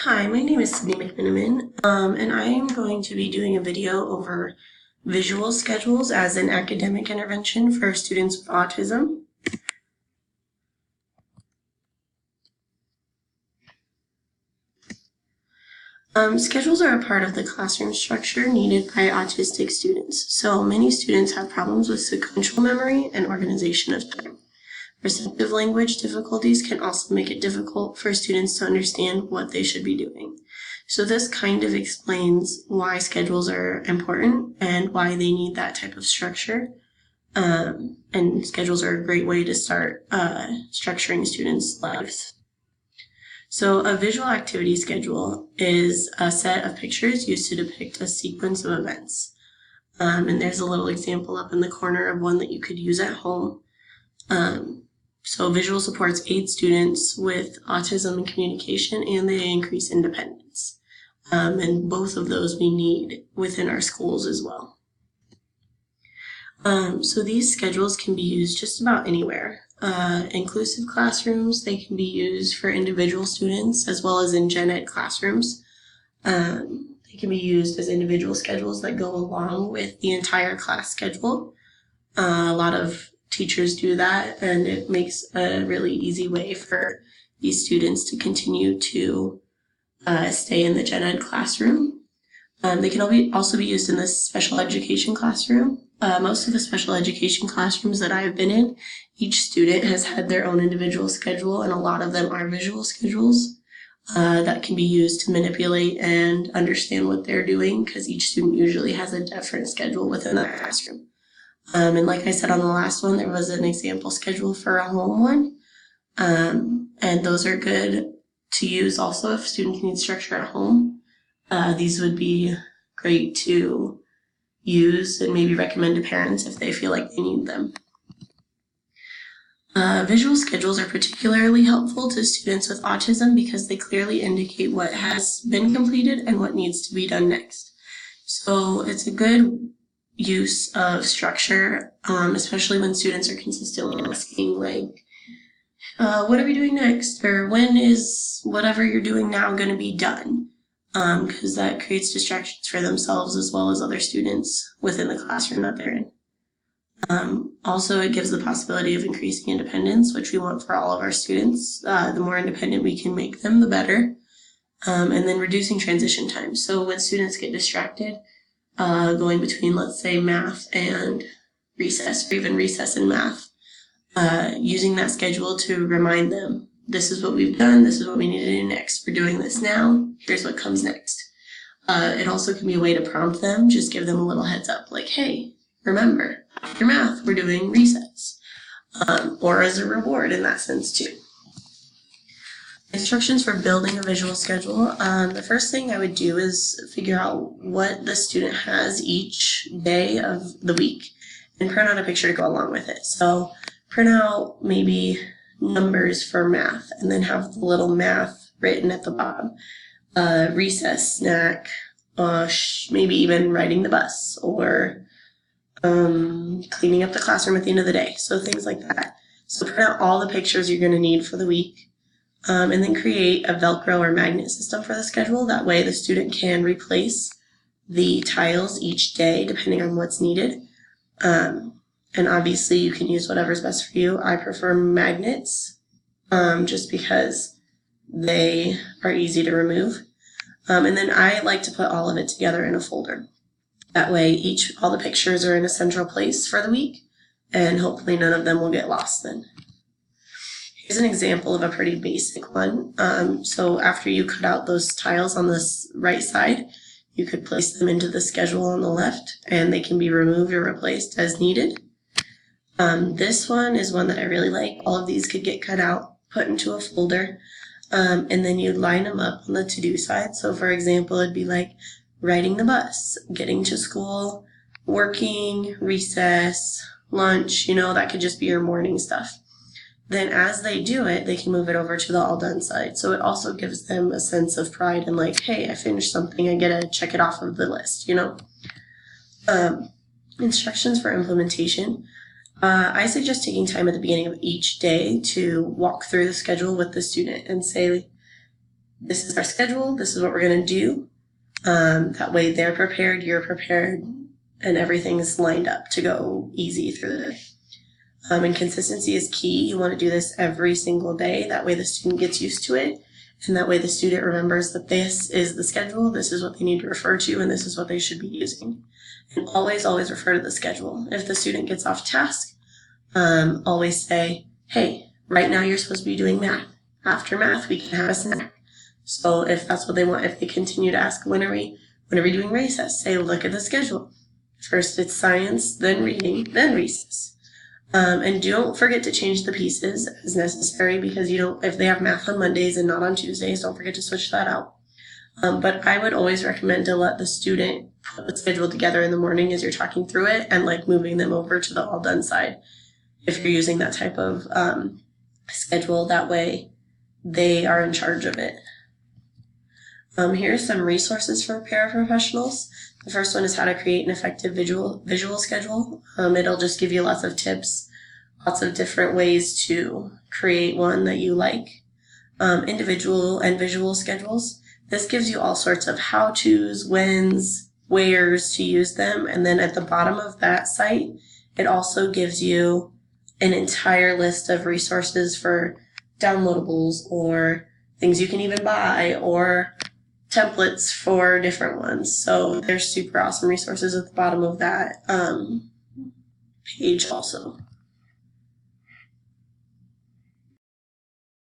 Hi, my name is Sydney McMiniman, and I am going to be doing a video over visual schedules as an academic intervention for students with autism. Schedules are a part of the classroom structure needed by autistic students. So many students have problems with sequential memory and organization of time. Receptive language difficulties can also make it difficult for students to understand what they should be doing. So this kind of explains why schedules are important and why they need that type of structure. And schedules are a great way to start structuring students' lives. So a visual activity schedule is a set of pictures used to depict a sequence of events. And there's a little example up in the corner of one that you could use at home. So visual supports aid students with autism and communication, and they increase independence. And both of those we need within our schools as well. So these schedules can be used just about anywhere. Inclusive classrooms, they can be used for individual students as well as in gen ed classrooms. They can be used as individual schedules that go along with the entire class schedule. A lot of teachers do that, and it makes a really easy way for these students to continue to stay in the gen ed classroom. They can also be used in the special education classroom. Most of the special education classrooms that I've been in, each student has had their own individual schedule, and a lot of them are visual schedules that can be used to manipulate and understand what they're doing, because each student usually has a different schedule within that classroom. And like I said on the last one, there was an example schedule for a home one. And those are good to use also if students need structure at home. These would be great to use and maybe recommend to parents if they feel like they need them. Visual schedules are particularly helpful to students with autism because they clearly indicate what has been completed and what needs to be done next. So it's a good use of structure, especially when students are consistently asking, like, what are we doing next? Or when is whatever you're doing now going to be done? Because that creates distractions for themselves as well as other students within the classroom that they're in. Also, it gives the possibility of increasing independence, which we want for all of our students. The more independent we can make them, the better. And then reducing transition time. So when students get distracted, going between, let's say, math and recess, or even recess and math, using that schedule to remind them, this is what we've done, this is what we need to do next, we're doing this now, here's what comes next. It also can be a way to prompt them, just give them a little heads up, like, hey, remember, after math, we're doing recess, or as a reward in that sense too. Instructions for building a visual schedule. The first thing I would do is figure out what the student has each day of the week and print out a picture to go along with it. So print out maybe numbers for math and then have the little math written at the bottom. Recess snack, maybe even riding the bus or cleaning up the classroom at the end of the day. So things like that. So print out all the pictures you're going to need for the week. And then create a Velcro or magnet system for the schedule. That way the student can replace the tiles each day depending on what's needed. And obviously you can use whatever's best for you. I prefer magnets just because they are easy to remove. And then I like to put all of it together in a folder. That way all the pictures are in a central place for the week, and hopefully none of them will get lost then. Here's an example of a pretty basic one. So after you cut out those tiles on this right side, you could place them into the schedule on the left, and they can be removed or replaced as needed. This one is one that I really like. All of these could get cut out, put into a folder, and then you'd line them up on the to-do side. So for example, it'd be like riding the bus, getting to school, working, recess, lunch, that could just be your morning stuff. Then as they do it, they can move it over to the all done side. So it also gives them a sense of pride and like, hey, I finished something. I get to check it off of the list, Instructions for implementation. I suggest taking time at the beginning of each day to walk through the schedule with the student and say, this is our schedule, this is what we're going to do. That way they're prepared, you're prepared, and everything's lined up to go easy through the day. And consistency is key. You want to do this every single day. That way the student gets used to it. And that way the student remembers that this is the schedule, this is what they need to refer to, and this is what they should be using. And always, always refer to the schedule. If the student gets off task, always say, hey, right now you're supposed to be doing math. After math, we can have a snack. So if that's what they want, if they continue to ask, when are we doing recess? Say, look at the schedule. First it's science, then reading, then recess. And don't forget to change the pieces as necessary, because if they have math on Mondays and not on Tuesdays, don't forget to switch that out. But I would always recommend to let the student put the schedule together in the morning as you're talking through it, and like moving them over to the all done side if you're using that type of schedule. That way they are in charge of it. Here's some resources for paraprofessionals. The first one is how to create an effective visual schedule. It'll just give you lots of tips, lots of different ways to create one that you like. Individual and visual schedules. This gives you all sorts of how-tos, whens, wheres to use them. And then at the bottom of that site, it also gives you an entire list of resources for downloadables or things you can even buy, or templates for different ones. So there's super awesome resources at the bottom of that page also.